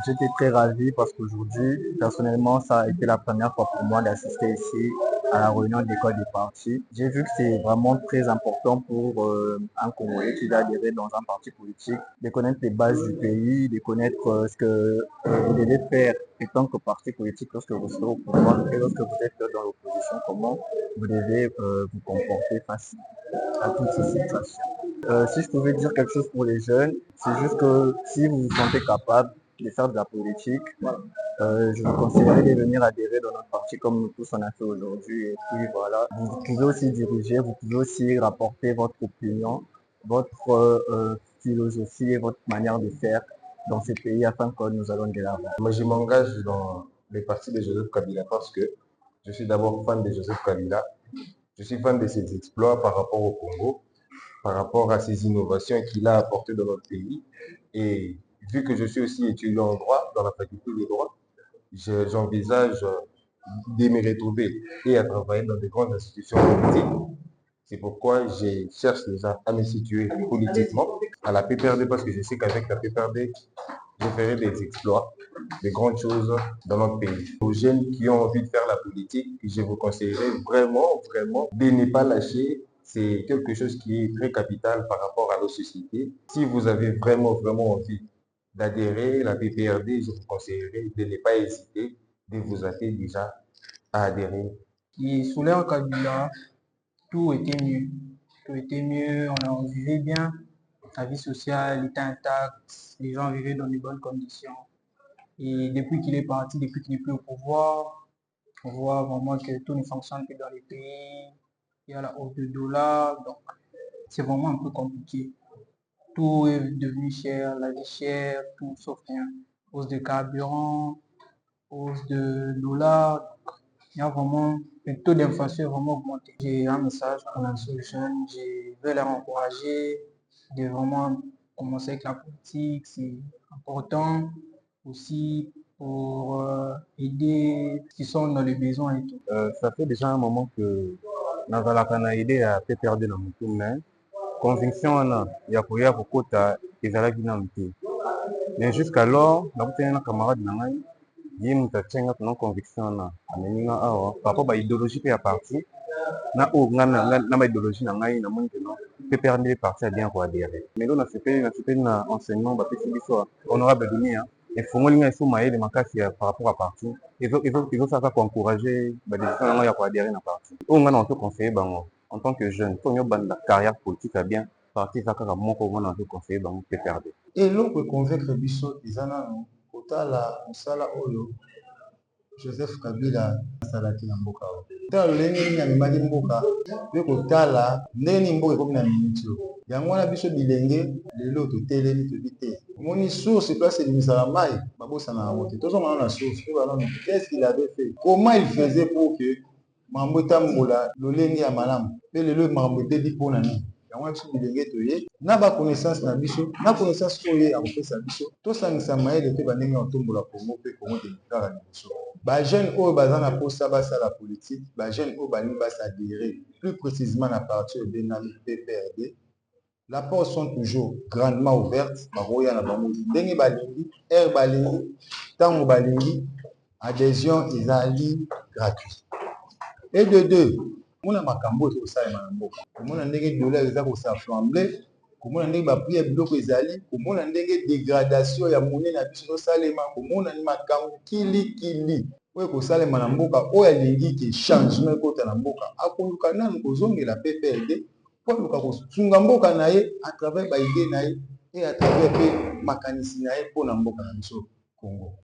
J'étais très ravi parce qu'aujourd'hui, personnellement, ça a été la première fois pour moi d'assister ici à la réunion de l'école des partis. J'ai vu que c'est vraiment très important pour un Congolais qui va adhérer dans un parti politique, de connaître les bases du pays, de connaître ce que vous devez faire en tant que parti politique lorsque vous serez au pouvoir et lorsque vous êtes dans l'opposition, comment vous devez vous comporter face à toutes ces situations. Si je pouvais dire quelque chose pour les jeunes, c'est juste que si vous vous sentez capable de faire de la politique, je vous conseillerais de venir adhérer dans notre parti comme nous tous on a fait aujourd'hui. Et puis voilà, vous pouvez aussi diriger, vous pouvez aussi rapporter votre opinion, votre philosophie et votre manière de faire dans ce pays afin que nous allons de l'avant. Moi, je m'engage dans les partis de Joseph Kabila parce que je suis d'abord fan de Joseph Kabila. Je suis fan de ses exploits par rapport au Congo, par rapport à ses innovations qu'il a apportées dans notre pays. Et vu que je suis aussi étudiant en droit dans la faculté de droit, j'envisage de me retrouver et à travailler dans de grandes institutions politiques. C'est pourquoi je cherche déjà à me situer politiquement à la PPRD parce que je sais qu'avec la PPRD, je ferai des exploits, des grandes choses dans notre pays. Aux jeunes qui ont envie de faire la politique, je vous conseillerais vraiment, vraiment de ne pas lâcher. C'est quelque chose qui est très capital par rapport à nos sociétés. Si vous avez vraiment, vraiment envie d'adhérer à la PPRD, je vous conseillerais de ne pas hésiter, de vous atteler déjà à adhérer. Et sous l'ère Kabila, tout était mieux. Tout était mieux, on vivait bien, la vie sociale était intacte, les gens vivaient dans de bonnes conditions. Et depuis qu'il est parti, depuis qu'il n'est plus au pouvoir, on voit vraiment que tout ne fonctionne plus dans les pays. Il y a la hausse de dollar, donc c'est vraiment un peu compliqué. Tout est devenu cher, la vie chère, tout sauf rien. Hausse de carburant, hausse de dollar. Donc, il y a vraiment, le taux d'inflation est vraiment augmenté. J'ai un message pour les jeunes, je veux les encourager de vraiment commencer avec la politique, c'est important aussi pour aider ceux qui sont dans les besoins et tout. Ça fait déjà un moment que nazalaka na idée ya PPRD na mutu mais conviction wana ya koya kokota ezalaki nanu te. Mais jusqu'alors nakutani na camarade na ngai ye moto atianga tona conviction wana amemi nga awa par rapport baidéologie mpe ya parti na oyo na baidéologie na ngai namoni ke non PPRD parti ya bien koadhérer. Lelo nasepeli na enseignement bapesi biso honorable dunia efongoli ngai so mayele makasi par rapport à parti ezosaka koencourage badécision na ngai ya koadhérer na parti oyo ngai na ozo conseiller bango en tant que jeune mpo nyobanda carrière politique ya bien parti eza kaka moko ngai na ozo conseiller bango PPRD. eloko econvaincre biso eza nano kotala mosala oyo Joseph Kabila asalaki na mboka oyo kotala lolenge nini amemaki mboka mpe kotala ndenge nini mboka ekomi na miniti oyo yango wana biso bilenge lelo totelemi tobi te omoni source place ebimisaka mai babosana yango te tozomona na source mpe banano qu'est-ce qu'il avait fait comment il faisait pour que makambo etambola lolenge ya malamu mpe lelo makambo eteli mpona nini yango biso bilenge toye na baconnaissance na biso na connaissance oyo akopesa biso tosangisa mayele mpe bandenge ya kotombola Congo mpe Congo kaka liboso bajeune oyo baza na posa basala politique bajeune oyo balingi basadhérer plus précisément na parti ebengami PPRD. La porte sont toujours grandement ouvertes bakoya na bango ndenge balingi ere balingi ntango balingi adhésion ezali gratuit et de deux komona makambo oyo kosalema na mboka komona ndenge dollar eza kosaflamble komona ndenge bapri ya biloko ezali komona ndenge dégradation ya monene na biso tosalema komona ni makambo kilikili oyo kosalema na mboka oyo alingi ke changement ekota na mboka akoluka nanu kozongela PPRD mpo aluka kosunga mboka na ye à travers baide na ye et à travers mpe makanisi na ye mpona mboka na biso Congo.